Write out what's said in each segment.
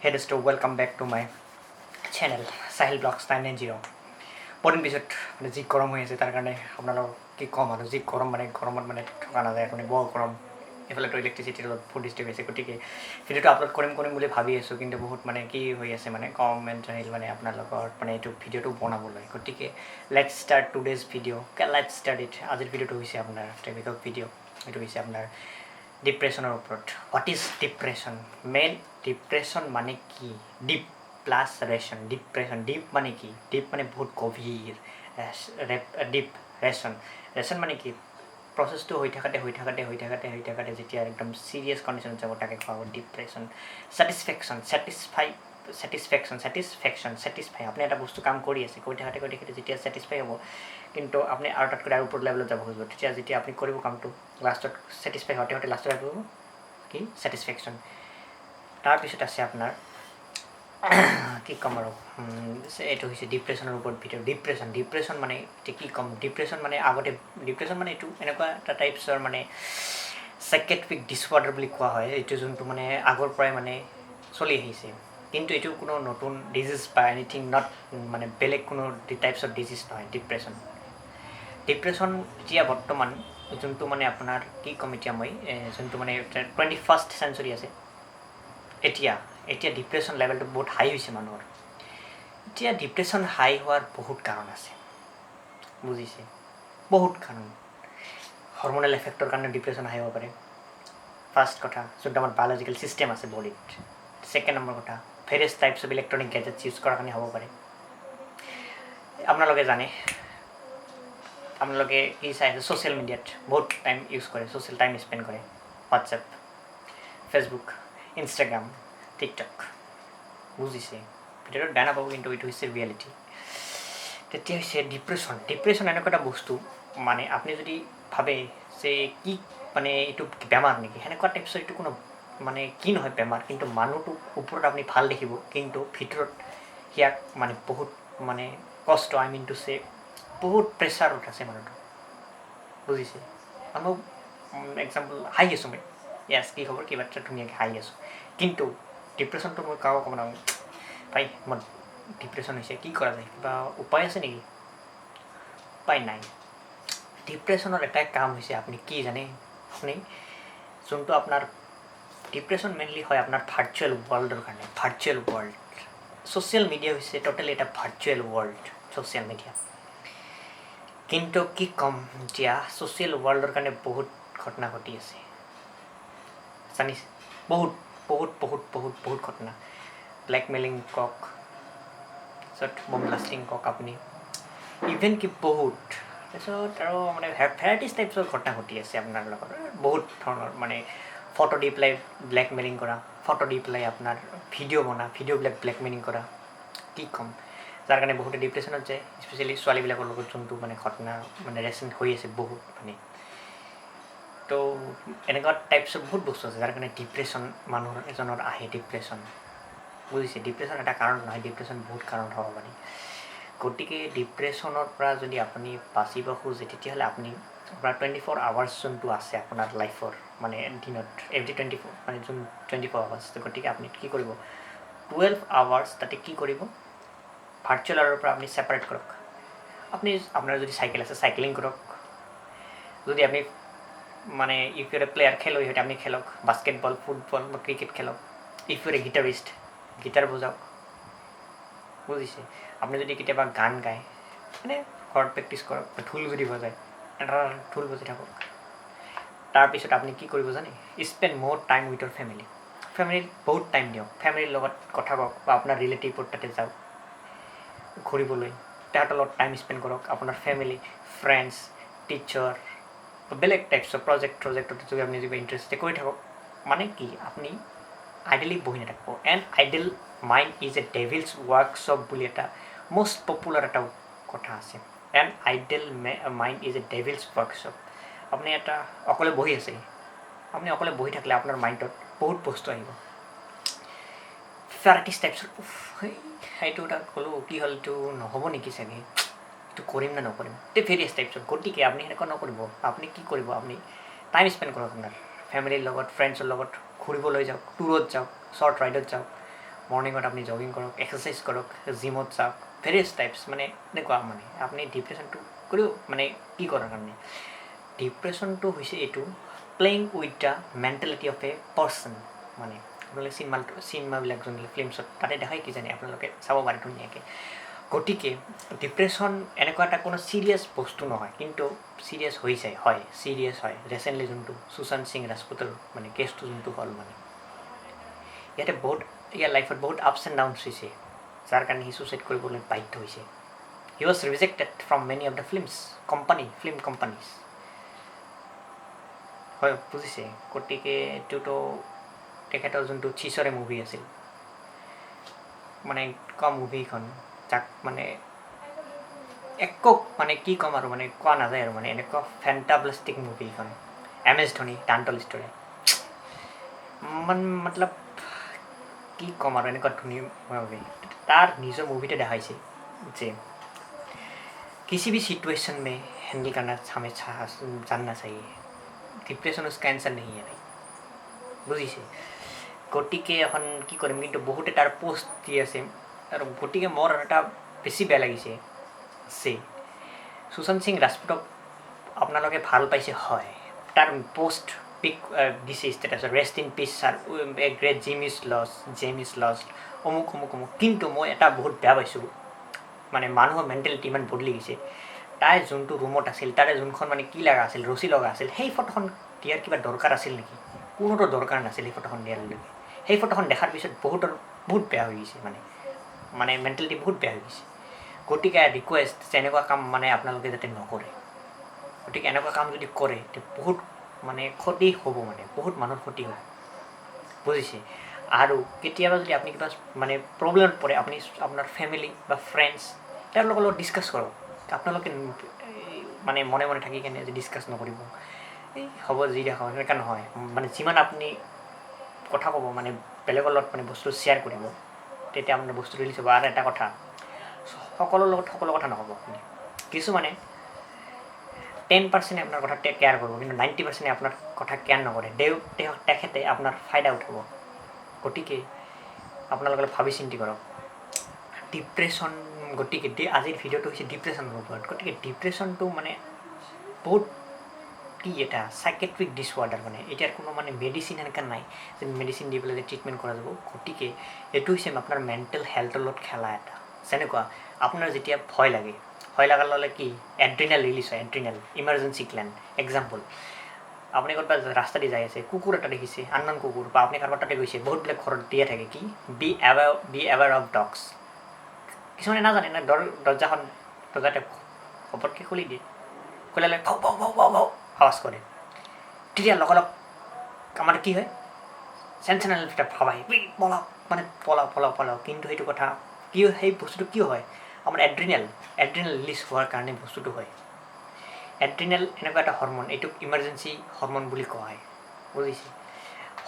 Hey Dosto, welcome back to my channel Sahil Vlogs 990. পরদিন পিছত মানে যি গৰম হৈ আছে তাৰ কাৰণে আপোনালোকক কি ক'ম আৰু যি গৰম মানে গৰমত মানে থকা নাযায় মানে বৰ গৰম এইফালেতো ইলেক্ট্ৰিচিটিৰ অলপ ফুল ডিষ্টাৰ্ব হৈছে গতিকে ভিডিঅ'টো আপলোড কৰিম বুলি ভাবি আছোঁ কিন্তু বহুত মানে কি হৈ আছে মানে কমেণ্ট আহিল মানে আপোনালোকৰ মানে এইটো ভিডিঅ'টো বনাবলৈ গতিকে let's start today's video' let's start it আজিৰ ভিডিঅ'টো হৈছে আপোনাৰ টপিকৰ ভিডিঅ' এইটো হৈছে আপোনাৰ ডিপ্ৰেশ্যনৰ ওপৰত what is depression main depression মানে কি deep plus ration depression deep মানে কি ডিপ মানে বহুত গভীৰ ডিপ ৰেশ্যন মানে কি প্ৰচেছটো হৈ থাকোঁতে যেতিয়া একদম ছিৰিয়াছ কণ্ডিশ্যনত যাব তাকে কোৱা হ'ব ডিপ্ৰেশ্যন ছেটিছফেকশ্যন আপুনি এটা বস্তু কাম কৰি আছে কৰি থাকোঁতে যেতিয়া ছেটিছফাই হ'ব কিন্তু আপুনি আৰু তাতকৈ আৰু ওপৰত লেভেলত যাব খুজিব তেতিয়া যেতিয়া আপুনি কৰিব কামটো লাষ্টত ছেটিছফাই হওঁতে লাষ্টত আহিব কি ছেটিছফেকশ্যন তাৰপিছত আছে আপোনাৰ কি ক'ম আৰু এইটো হৈছে ডিপ্ৰেশ্যনৰ ওপৰত ভিডিঅ' ডিপ্ৰেশ্যন মানে এতিয়া কি ক'ম ডিপ্ৰেশ্যন মানে আগতে ডিপ্ৰেশ্যন মানে এইটো এনেকুৱা এটা টাইপছৰ মানে চাইকেট্ৰিক ডিছঅৰ্ডাৰ বুলি কোৱা হয় এইটো যোনটো মানে আগৰ পৰাই মানে চলি আহিছে কিন্তু এইটো কোনো নতুন ডিজিজ বা এনিথিং নট মানে বেলেগ কোনো টাইপছ অফ ডিজিজ নহয় ডিপ্ৰেশ্যন এতিয়া বৰ্তমান যোনটো মানে আপোনাৰ কি ক'ম এতিয়া মই যোনটো মানে 21st চেঞ্চুৰী আছে এতিয়া ডিপ্ৰেশ্যন লেভেলটো বহুত হাই হৈছে মানুহৰ এতিয়া ডিপ্ৰেশ্যন হাই হোৱাৰ বহুত কাৰণ আছে বুজিছে বহুত কাৰণ হৰম'নেল এফেক্টৰ কাৰণে ডিপ্ৰেশ্যন হাই হ'ব পাৰে ফাৰ্ষ্ট কথা যোনটো আমাৰ বায়'লজিকেল ছিষ্টেম আছে বডিত ছেকেণ্ড নম্বৰ কথা various types of electronic gadgets use কৰাৰ কাৰণে হ'ব পাৰে আপোনালোকে জানে আপোনালোকে কি চাই আছে ছ'চিয়েল মিডিয়াত বহুত টাইম ইউজ কৰে ছ'চিয়েল টাইম স্পেণ্ড কৰে হোৱাটছএপ ফেচবুক ইনষ্টাগ্ৰাম টিকটক বুজিছে ভিডিঅ'টো বেয়া নাপাব কিন্তু এইটো হৈছে ৰিয়েলিটি তেতিয়া হৈছে ডিপ্ৰেশ্যন এনেকুৱা এটা বস্তু মানে আপুনি যদি ভাবে যে কি মানে এইটো বেমাৰ নেকি সেনেকুৱা টাইপছৰ এইটো কোনো মানে কি নহয় বেমাৰ কিন্তু মানুহটোক ওপৰত আপুনি ভাল দেখিব কিন্তু ভিতৰত সিয়াক মানে বহুত মানে কষ্ট টু চে বহুত প্ৰেছাৰত আছে মানুহটো বুজিছে মই এক্সাম্পল হাঁহি আছোঁ মই য়েছ কি খবৰ কিবা এটা ধুনীয়াকৈ হাঁহি আছোঁ কিন্তু ডিপ্ৰেশ্যনটো মই কাৰো ক'ব নোৱাৰোঁ ভাই মই ডিপ্ৰেশ্যন হৈছে কি কৰা যায় কিবা উপায় আছে নেকি উপায় নাই ডিপ্ৰেশ্যনৰ এটাই কাম হৈছে আপুনি কি জানে আপুনি যোনটো আপোনাৰ ডিপ্ৰেশ্যন মেইনলি হয় আপোনাৰ ভাৰ্চুৱেল ৱৰ্ল্ডৰ কাৰণে ভাৰ্চুৱেল ৱৰ্ল্ড ছ'চিয়েল মিডিয়া হৈছে টোটেলি এটা ভাৰ্চুৱেল ৱৰ্ল্ড ছ'চিয়েল মিডিয়া কিন্তু কি ক'ম এতিয়া ছ'চিয়েল ৱৰ্ল্ডৰ কাৰণে বহুত ঘটনা ঘটি আছে জানিছে বহুত ঘটনা ব্লেকমেইলিং কওক তাৰপিছত বম ব্লাষ্টিং কওক আপুনি ইভেন কি বহুত তাৰপিছত আৰু মানে ভেৰাইটিজ টাইপছৰ ঘটনা ঘটি আছে আপোনাৰ লগত বহুত ধৰণৰ মানে ফটো দি পেলাই ব্লেকমেইলিং কৰা ফটো দি পেলাই আপোনাৰ ভিডিঅ'বিলাক ব্লেকমেইলিং কৰা কি ক'ম যাৰ কাৰণে বহুতে ডিপ্ৰেশ্যনত যায় স্পেচিয়েলি ছোৱালীবিলাকৰ লগত যোনটো মানে ঘটনা মানে ৰেচেণ্ট হৈ আছে বহুত মানে তো এনেকুৱা টাইপছৰ বহুত বস্তু আছে যাৰ কাৰণে ডিপ্ৰেশ্যন মানুহৰ এজনৰ আহে ডিপ্ৰেশ্যন বুজিছে ডিপ্ৰেশ্যন এটা কাৰণ নহয় ডিপ্ৰেশ্যন বহুত কাৰণ হ'ব পাৰে গতিকে ডিপ্ৰেশ্যনৰ পৰা যদি আপুনি বাচিব খোজে তেতিয়াহ'লে আপুনি আপোনাৰ 24 আৱাৰ্ছ যোনটো আছে আপোনাৰ লাইফৰ মানে দিনত এভৰি 24 মানে যোন 24 আৱাৰ্ছ গতিকে আপুনি কি কৰিব 12 আৱাৰ্ছ তাতে কি কৰিব ভাৰ্চুৱেলৰ পৰা আপুনি ছেপাৰেট কৰক আপোনাৰ যদি চাইকেল আছে চাইকেলিং কৰক যদি আপুনি মানে ইফ ইউৰ এ প্লেয়াৰ খেলো সিহঁতে আপুনি খেলক বাস্কেটবল ফুটবল বা ক্ৰিকেট খেলক if you're a guitarist guitar বজাওক বুজিছে আপুনি যদি কেতিয়াবা গান গায় মানে ঘৰত প্ৰেক্টিছ কৰক ঢোল যদি বজায় এটা ঢোল বজাই থাকক তাৰপিছত আপুনি কি কৰিব জানে স্পেণ্ড মোৰ টাইম উইথ ইউৰ ফেমিলিত বহুত টাইম দিয়ক ফেমিলিৰ লগত কথা কওক বা আপোনাৰ ৰিলেটিভৰ তাতে যাওক ঘূৰিবলৈ তাহাঁতৰ লগত টাইম স্পেণ্ড কৰক আপোনাৰ ফেমিলি ফ্ৰেণ্ডছ টিচাৰ বেলেগ টাইপছৰ প্ৰজেক্টত যদি আপুনি যদি ইণ্টাৰেষ্ট কৰি থাকক মানে কি আপুনি আইডেলি বহি নাথাকিব and idle mind is a devil's workshop বুলি এটা মষ্ট পপুলাৰ এটা কথা আছে and idle mind is a devil's workshop আপুনি এটা অকলে বহি আছে আপুনি অকলে বহি থাকিলে আপোনাৰ মাইণ্ডত বহুত বস্তু আহিব ভেৰাইটিজ টাইপছৰ সেইটো এটা ক'লোঁ কি হ'ল এইটো নহ'ব নেকি চাগে এইটো কৰিম নে নকৰিম ভেৰিয়াছ টাইপছৰ গতিকে আপুনি সেনেকুৱা নকৰিব আপুনি কি কৰিব আপুনি টাইম স্পেণ্ড কৰক আপোনাৰ ফেমিলিৰ লগত ফ্ৰেণ্ডছৰ লগত ঘূৰিবলৈ যাওক টুৰত যাওক শ্বৰ্ট ৰাইডত যাওক মৰ্ণিঙত আপুনি জগিং কৰক, এক্সাৰচাইজ কৰক, জিমত যাওক, ভেৰিয়াছ টাইপছ মানে এনেকুৱা মানে আপুনি ডিপ্ৰেশ্যনটো কৰিও মানে কি কৰাৰ কাৰণে ডিপ্ৰেশ্যনটো হৈছে এইটো playing with the mentality of a person মানে আপোনালোকে চিনেমাবিলাক যোনবিলাক ফিল্মছত তাতে দেখাই কিজানি আপোনালোকে চাব পাৰে ধুনীয়াকৈ গতিকে ডিপ্ৰেশ্যন এনেকুৱা এটা কোনো ছিৰিয়াছ বস্তু নহয় কিন্তু ছিৰিয়াছ হৈ যায় হয় ছিৰিয়াছ হয় ৰিচেণ্টলি যোনটো সুশান্ত সিং ৰাজপুতৰ মানে কেছটো যোনটো হ'ল মানে ইয়াতে বহুত ইয়াৰ লাইফত বহুত আপছ এণ্ড ডাউনছ হৈছে যাৰ কাৰণে সি ছুইচাইড কৰিবলৈ বাধ্য হৈছে he was rejected from many of the film companies হয় বুজিছে গতিকে এইটোতো তেখেতৰ যোনটো চিচৰে মুভি আছিল মানে কোৱা মুভিখন যাক মানে একো মানে কি ক'ম আৰু মানে কোৱা নাযায় আৰু মানে এনেকুৱা ফেণ্টাব্লাষ্টিক মুভিখন MS ধোনী ডাণ্টল ষ্টৰী মতলব কি ক'ম আৰু এনেকুৱা ধুনীয়া মুভি তাৰ নিজৰ মুভিতে দেখাইছে যে किसी भी सिचुएशन में हैंडल करना हमें जानना चाहिए ডিপ্ৰেশ্যন उसका आंसर नहीं है भाई বুজিছে গতিকে এখন কি কৰিম কিন্তু বহুতে তাৰ পোষ্ট দি আছে আৰু গতিকে মোৰ এটা বেছি বেয়া লাগিছে যে সুশান্ত সিং ৰাজপুতক আপোনালোকে ভাল পাইছে হয় তাৰ পোষ্ট পিক দিছে ষ্টেটাছত rest in peace sir a great gem is lost অমুক কিন্তু মই এটা বহুত বেয়া পাইছোঁ মানে মানুহৰ মেণ্টেলিটি ইমান বদলি গৈছে তাই যোনটো ৰুমত আছিল তাৰে যোনখন মানে কি লগা আছিল ৰছী লগা আছিল সেই ফটোখন দিয়াৰ কিবা দৰকাৰ আছিল নেকি কোনোতো দৰকাৰ নাছিল সেই ফটোখন দিয়াৰলৈকে সেই ফটোখন দেখাৰ পিছত বহুত বেয়া হৈ গৈছে মানে মেণ্টেলিটি বহুত বেয়া হৈ গৈছে গতিকে ৰিকুৱেষ্ট যে এনেকুৱা কাম মানে আপোনালোকে যাতে নকৰে গতিকে এনেকুৱা কাম যদি কৰে তে বহুত মানে ক্ষতি হ'ব মানে বহুত মানুহৰ ক্ষতি হ'ব বুজিছে আৰু কেতিয়াবা যদি আপুনি কিবা মানে প্ৰব্লেমত পৰে আপুনি আপোনাৰ ফেমিলি বা ফ্ৰেণ্ডছ তেওঁলোকৰ লগত ডিছকাছ কৰক আপোনালোকে মানে মনে থাকি কেনে যে ডিছকাছ নকৰিব এই হ'ব যি দেখা সেনেকুৱা নহয় মানে যিমান আপুনি কথা ক'ব মানে বেলেগৰ লগত মানে বস্তু শ্বেয়াৰ কৰিব তেতিয়া আপোনাৰ বস্তু ৰিলিজ হ'ব আৰু এটা কথা সকলোৰ লগত সকলো কথা নক'ব আপুনি কিছুমানে 10% আপোনাৰ কথা কেয়াৰ কৰিব কিন্তু 90% আপোনাৰ কথা কেয়াৰ নকৰে তেখেতে আপোনাৰ ফাইদা উঠাব গতিকে আপোনালোকে ভাবি চিন্তি কৰক ডিপ্ৰেশ্যন গতিকে আজিৰ ভিডিঅ'টো হৈছে ডিপ্ৰেশ্যনৰ ওপৰত গতিকে ডিপ্ৰেশ্যনটো মানে বহুত কি এটা চাইকেট্ৰিক ডিছঅৰ্ডাৰ মানে এতিয়াৰ কোনো মানে মেডিচিন এনেকুৱা নাই যে মেডিচিন দি পেলাই যে ট্ৰিটমেণ্ট কৰা যাব গতিকে এইটো হৈছে আপোনাৰ মেণ্টেল হেল্থৰ লগত খেলা এটা যেনেকুৱা আপোনাৰ যেতিয়া ভয় লগাৰ ল'লে কি এড্ৰিনেল ৰিলিজ হয় এড্ৰিনেল ইমাৰ্জেঞ্চি গ্লেণ্ড এক্সাম্পল আপুনি ক'ৰবাত ৰাস্তা দি যাই আছে কুকুৰ এটা দেখিছে আননন কুকুৰ বা আপুনি কাৰোবাৰ তাতে গৈছে বহুতবিলাক ঘৰত দিয়ে থাকে কি বি এৱেৰ অফ ডগছ কিছুমানে নাজানে না দৰ্জাতে খবৰকৈ খুলি দিয়ে খুলিলে ভাও আৱাজ কৰে তেতিয়া লগ আমাৰ কি হয় চেঞ্চনেল এটা ভাব আহে পলাও কিন্তু সেইটো কথা কি সেই বস্তুটো কিয় হয় আমাৰ এড্ৰিনেল ৰিলিজ হোৱাৰ কাৰণে বস্তুটো হয় এড্ৰিনেল এনেকুৱা এটা হৰমন এইটোক ইমাৰ্জেঞ্চি হৰমন বুলি কোৱা হয় বুজিছে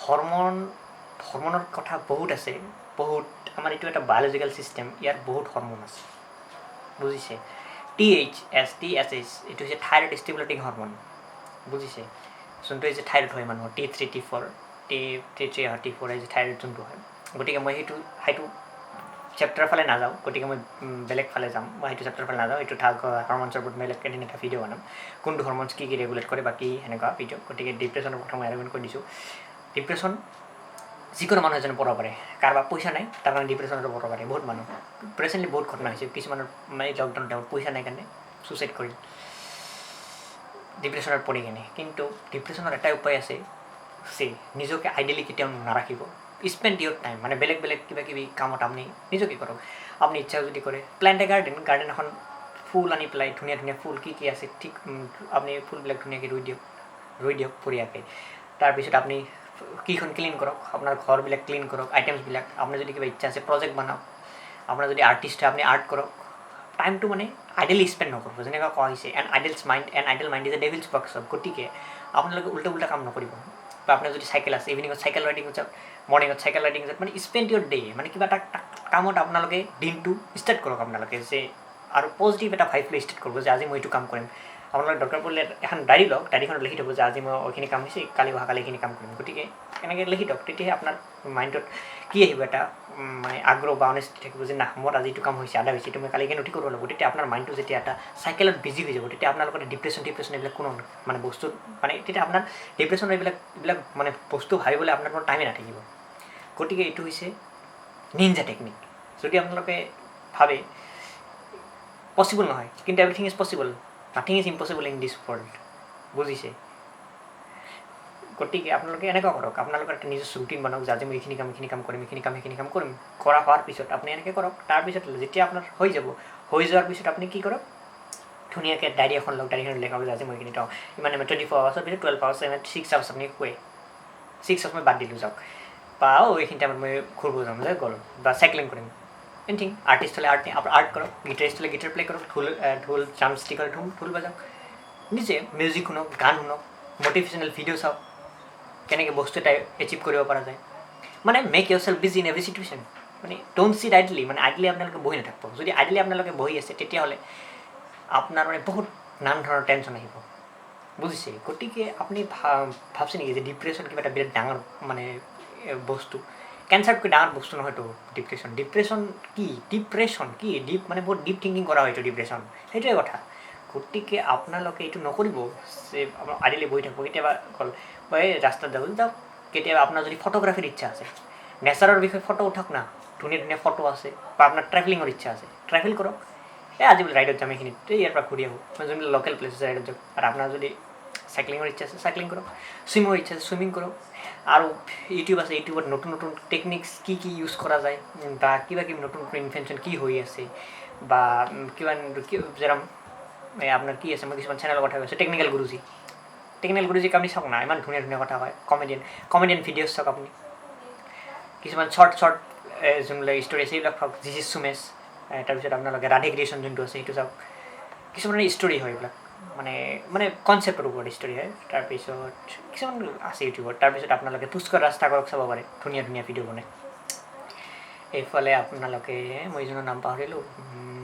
হৰমনৰ কথা বহুত আছে বহুত আমাৰ এইটো এটা বায়'লজিকেল ছিষ্টেম ইয়াৰ বহুত হৰমন আছে বুজিছে THS এইটো হৈছে থাইৰইড ষ্টিমুলেটিং হৰমন বুজিছে যোনটো হৈছে থাইৰইড হয় মানুহৰ T3 T4 T4 হৈছে থাইৰইড যোনটো হয় গতিকে মই সেইটো চেপ্টাৰৰ ফালে নাযাওঁ গতিকে মই বেলেগ ফালে যাম মই সেইটো চেপ্টাৰৰ ফালে নাযাওঁ এইটো হৰমনছৰ ওপৰত বেলেগ এদিন এটা ভিডিঅ' বনাম কোনটো হৰমনছ কি ৰেগুলেট কৰে বাকী সেনেকুৱা ভিডিঅ' গতিকে ডিপ্ৰেশ্যনৰ কথা মই আৰম্ভ কৰি দিছোঁ ডিপ্ৰেশ্যন যিকোনো মানুহ এজনে পঢ়ব পাৰে কাৰোবাৰ পইচা নাই তাৰ কাৰণে ডিপ্ৰেশ্যনতো পঢ়ব পাৰে বহুত মানুহ ৰিচেণ্টলি বহুত ঘটনা হৈছে কিছুমানৰ মানে লকডাউন টাইমত পইচা নাই কাৰণে ছুইচাইড কৰিল ডিপ্ৰেশ্যনত পৰি কিনে কিন্তু ডিপ্ৰেশ্যনৰ এটাই উপায় আছে যে নিজকে আইডিয়েলি কেতিয়াও নাৰাখিব স্পেণ্ড ইয়ৰ টাইম মানে বেলেগ কিবা কিবি কামত আপুনি নিজকে কৰক আপুনি ইচ্ছা যদি কৰে প্লেণ্ট এ গাৰ্ডেন এখন ফুল আনি পেলাই ধুনীয়া ফুল কি আছে ঠিক আপুনি ফুলবিলাক ধুনীয়াকৈ ৰুই দিয়ক বঢ়িয়াকৈ তাৰপিছত আপুনি কিখন ক্লিন কৰক আপোনাৰ ঘৰবিলাক ক্লিন কৰক আইটেমছবিলাক আপোনাৰ যদি কিবা ইচ্ছা আছে প্ৰজেক্ট বনাওক আপোনাৰ যদি আৰ্টিষ্ট হয় আপুনি আৰ্ট কৰক টাইমটো মানে আইডিয়েলি স্পেণ্ড নকৰিব যেনেকৈ কোৱা হৈছে N ideal mind is a devil's workshop গতিকে আপোনালোকে উল্টা কাম নকৰিব বা আপোনাৰ যদি চাইকেল আছে ইভিনিঙত চাইকেল ৰাইডিং যাওক মৰ্ণিঙত চাইকেল ৰাইডিং যাওক মানে স্পেণ্ড ইয়ৰ ডে মানে কিবা এটা কামত আপোনালোকে দিনটো ষ্টাৰ্ট কৰক আপোনালোকে যে আৰু পজিটিভ এটা ভাইব লৈ ষ্টাৰ্ট কৰিব যে আজি মই এইটো কাম কৰিম আপোনালোকে দৰকাৰ পৰিলে এখন ডায়েৰী লওক, ডায়েৰীখনত লিখি থ'ব যে আজি মই এইখিনি কাম হৈছে, কালি অহাকালি এইখিনি কাম কৰিম। গতিকে এনেকৈ লিখি থওক, তেতিয়াহে আপোনাৰ মাইণ্ডত কি আহিব, এটা মানে আগ্ৰহ বা অনেষ্টি থাকিব যে না মোৰ আজি এইটো কাম হৈছে, আধা হৈছে, এইটো মই কালি কিনে উঠি কৰিব লাগিব। তেতিয়া আপোনাৰ মাইণ্ডটো যেতিয়া এটা চাইকেলত বিজি হৈ যাব, তেতিয়া আপোনালোকৰ ডিপ্ৰেশ্যন এইবিলাক কোনো মানে বস্তু মানে তেতিয়া আপোনাৰ ডিপ্ৰেশ্যন এইবিলাক মানে বস্তু ভাবিবলৈ আপোনাৰ কোনো টাইমে নাথাকিব। গতিকে এইটো হৈছে নিনজা টেকনিক। যদি আপোনালোকে ভাবে পচিবল নহয়, কিন্তু everything is possible, nothing is impossible in this world, বুজিছে? গতিকে আপোনালোকে এনেকুৱা কৰক, আপোনালোকৰ এটা নিজস্ব ৰুটিন বনাওক যে আজি মই এইখিনি কাম কৰিম, এইখিনি কাম কৰিম। কৰা হোৱাৰ পিছত আপুনি এনেকৈ কৰক। তাৰপিছত যেতিয়া আপোনাৰ হৈ যাব, হৈ যোৱাৰ পিছত আপুনি কি কৰক, ধুনীয়াকৈ ডায়েৰী এখন লওক, ডায়েৰীখন লেখাব যে আজি মই এইখিনি থওঁ, ইমান 24 আৱাৰ্ছৰ পিছত 12 আৱাৰ্ছ 6 আৱাৰ্ছ আপুনি শুৱে, 6 আৱাৰ্ছ মই বাদ দিলোঁ যাওক, বা এইখিনি টাইমত মই ঘূৰিব যাম যে গ'লোঁ, বা চাইক্লিং কৰিম, এনিথিং। আৰ্টিষ্ট হ'লে আৰ্ট কৰক, গিটাৰিষ্ট হ'লে গিটাৰ প্লে কৰক, ঢোল ড্ৰাম ষ্টিক হ'লে ঢোল বাজাওক, নিজে মিউজিক শুনক, গান শুনক, মটিভেশ্যনেল ভিডিঅ' চাওক, কেনেকৈ বস্তু এটা এচিভ কৰিব পৰা যায়। মানে make Euro self busy in every situation. মানে ডোণ্ট চিট আইডলি, মানে আইডলি আপোনালোকে বহি নাথাকিব। যদি আইডলি আপোনালোকে বহি আছে তেতিয়াহ'লে আপোনাৰ মানে বহুত নানান ধৰণৰ টেনশ্যন আহিব, বুজিছে? গতিকে আপুনি ভাবছে নেকি যে ডিপ্ৰেশ্যন কিবা এটা বিৰাট ডাঙৰ মানে বস্তু? কেঞ্চাৰতকৈ ডাঙৰ বস্তু নহয়তো ডিপ্ৰেশ্যন কি ডিপ মানে বহুত ডিপ থিংকিং কৰা হয়তো ডিপ্ৰেশ্যন, সেইটোৱে কথা। গতিকে আপোনালোকে এইটো নকৰিব যে আইডলি বহি থাকিব। কেতিয়াবা অকল এই ৰাস্তাত যাওক, কেতিয়াবা আপোনাৰ যদি ফটোগ্ৰাফীৰ ইচ্ছা আছে, নেচাৰৰ বিষয়ে ফটো উঠক না, ধুনীয়া ফটো আছে, বা আপোনাৰ ট্ৰেভেলিঙৰ ইচ্ছা আছে, ট্ৰেভেল কৰক। আজি বোলে ৰাইডত যাম এইখিনিত, ইয়াৰ পৰা ঘূৰি আহোঁ, যোনবিলাক লোকেল প্লেচ আছে ৰাইডত যাওক। আৰু আপোনাৰ যদি চাইক্লিঙৰ ইচ্ছা আছে চাইক্লিং কৰক, চুইমিঙৰ ইচ্ছা আছে চুইমিং কৰক। আৰু ইউটিউব আছে, ইউটিউবত নতুন টেকনিক্স কি ইউজ কৰা যায়, বা কিবা নতুন ইনভেনশ্যন কি হৈ আছে, বা কিবা যেৰম আপোনাৰ কি আছে, মই কিছুমান চেনেলৰ কথা কৈছোঁ, টেকনিকেল গুৰুজীক আপুনি চাওক না, ইমান ধুনীয়া কথা কয়। কমেডিয়ান ভিডিঅ'জ চাওক আপুনি, কিছুমান শ্বৰ্ট যোনবিলাক ষ্টৰি আছে সেইবিলাক চাওক, জিজি সুমেশ, তাৰপিছত আপোনালোকে ৰাধে ক্ৰিয়েশ্যন যোনটো আছে সেইটো চাওক। কিছুমানৰ ষ্টৰি হয় এইবিলাক, মানে কনচেপ্টৰ ওপৰত ষ্টৰি হয়। তাৰপিছত কিছুমান আছে ইউটিউবত। তাৰপিছত আপোনালোকে পুষ্কৰ ৰাজ ঠাকুৰক চাব পাৰে, ধুনীয়া ভিডিঅ' বনায়। এইফালে আপোনালোকে মই এইজনৰ নাম পাহৰিলোঁ,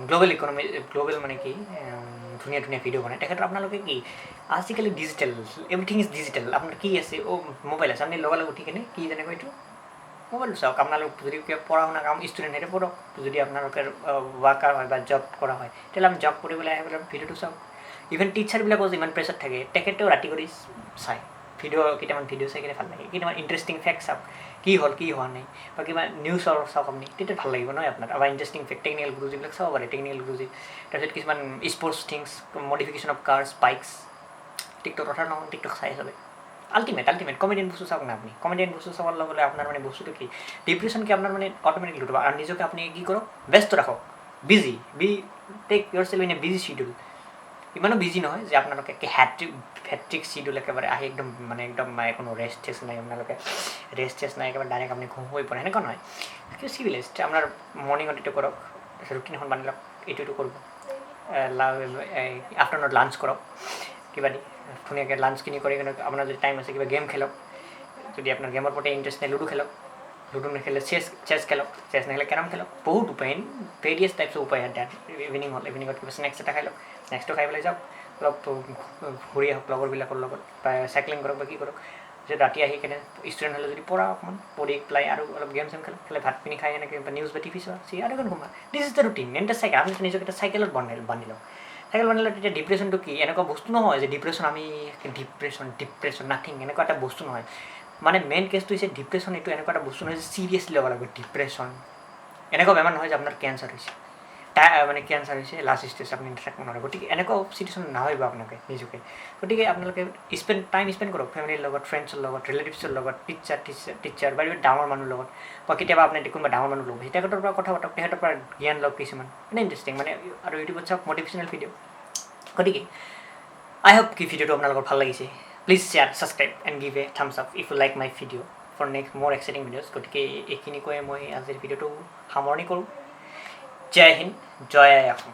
গ্ল'বেল মানে কি ধুনীয়া ভিডিঅ' বনায় তেখেতৰ। আপোনালোকে কি আজিকালি ডিজিটেল, এভৰিথিং ইজ ডিজিটেল। আপোনাৰ কি আছে, মোবাইল আছে, আপুনি লগালগ উঠি কিনে কি যেনেকৈ এইটো মোবাইলটো চাওক। আপোনালোক যদি কিবা পঢ়া শুনা কাম ষ্টুডেণ্ট সেইটো পঢ়ক, যদি আপোনালোকে ৱাৰ্কাৰ হয় বা জব কৰা হয় তেতিয়াহ'লে আমি জব কৰিবলৈ আহি পেলাই ভিডিঅ'টো চাওক। ইভেন টিচাৰবিলাকো যিমান প্ৰেছাৰ থাকে তেখেতেও ৰাতি কৰি চায় কেইটামান ভিডিঅ' চাই কিনে ভাল লাগে, কেইটামান ইণ্টাৰেষ্টিং ফেক্ট চাওক, কি হ'ল কি হোৱা নাই, বা কিবা নিউজৰ চাওক আপুনি, তেতিয়া ভাল লাগিব নহয় আপোনাৰ। বা ইণ্টাৰেষ্টিং ফেক্ট, টেকনিকেল গুৰুজীবিলাক চাব পাৰে, তাৰপিছত কিছুমান sports things, modification of cars, bikes, TikTok কথা নহয়, টিকটক চাই চবে। আল্টিমেট কমেডিয়ান বস্তু চাওক না আপুনি। কমেডিয়ান বস্তু চাবৰ লগে আপোনাৰ মানে বস্তুটো কি, ডিপ্ৰেশ্যনকে আপোনাৰ মানে অট'মেটিক লুটিব। আৰু নিজকে আপুনি কি কৰক, ব্যস্ত ৰাখক, take yourself in a busy schedule. ইমানো বিজি নহয় যে আপোনালোকে হেট্ৰিক চিডিউল একেবাৰে আহি একদম কোনো ৰেষ্ট নাই, আপোনালোকে ৰেষ্ট নাই, একেবাৰে ডাইৰেক্ট আপুনি ঘুম হৈ পৰে, সেনেকুৱা নহয়। চিভিলাইজড আপোনাৰ মৰ্ণিঙত এইটো কৰক, ৰুটিন এখন বান্ধি লওক, এইটো কৰিব। আফটাৰনুনত লাঞ্চ কৰক, কিবা দি ধুনীয়াকৈ লাঞ্চখিনি কৰি কিনে আপোনাৰ যদি টাইম আছে কিবা গেম খেলক, যদি আপোনাৰ গেমৰ প্ৰতি ইণ্টাৰেষ্ট নাই লুডু খেলক, লুডু নেখেলে চেছ খেলক, চেছ নেখেলে কেৰম খেলক। বহুত উপায়, ভেৰিয়াছ টাইপছ উপায় আছে। ইভিনিঙত কিবা স্নেক্স এটা খাই লওক, স্নেক্সটো খাই পেলাই যাওক অলপ ঘূৰি আহক লগৰবিলাকৰ লগত, বা চাইক্লিং কৰক বা কি কৰক। যদি ৰাতি আহি কেনে ষ্টুডেণ্ট হ'লে যদি পঢ়া অকণমান, পঢ়ি পেলাই আৰু অলপ গেম চেম খেলে, ভাত পিনি খাই এনেকৈ নিউজ বা টিভি চোৱা, আৰু এখন ঘুমা। This is the routine and the cycle. আপুনি নিজকে এটা চাইকেলত বান্ধি লওক। চাইকেল বান্ধিলে তেতিয়া ডিপ্ৰেশ্যনটো কি এনেকুৱা বস্তু নহয় যে ডিপ্ৰেশ্যন নাথিং, এনেকুৱা এটা বস্তু নহয়। মানে মেইন কেছটো হৈছে ডিপ্ৰেশ্যন এইটো এনেকুৱা এটা বস্তু নহয় যে চিৰিয়াছলি ল'ব লাগিব। ডিপ্ৰেশ্যন এনেকুৱা বেমাৰ নহয় যে আপোনাৰ কেঞ্চাৰ হৈছে, কেঞ্চাৰ হৈছে লাষ্ট ষ্টেজ, আপুনি থাকিব নোৱাৰে। গতিকে এনেকুৱা চিটুৱেশ্যন নাভাবিব আপোনালোকে নিজকে। গতিকে আপোনালোকে টাইম স্পেণ্ড কৰক ফেমিলিৰ লগত, ফ্ৰেণ্ডছৰ লগত, ৰিলেটিভছৰ লগত, টিচাৰ বা ডাঙৰ মানুহৰ লগত, বা কেতিয়াবা আপুনি কোনোবা ডাঙৰ মানুহ লগ তেখেতৰ পৰা কথা পাতক, তেখেতৰ পৰা জ্ঞান লওক কিছুমান, ইণ্টাৰেষ্টিং আৰু ইউটিউবত চাওক মটিভেশ্যনেল ভিডিঅ'। গতিকে আই হোপ কি ভিডিঅ'টো আপোনালোকৰ ভাল লাগিছে। Please share, subscribe and give a thumbs up if you like my video' for next more exciting videos. গতিকে এইখিনি কৈ মই আজিৰ ভিডিঅ'টো সামৰণি কৰোঁ। জয় হিন্দ, জয় আই অসম।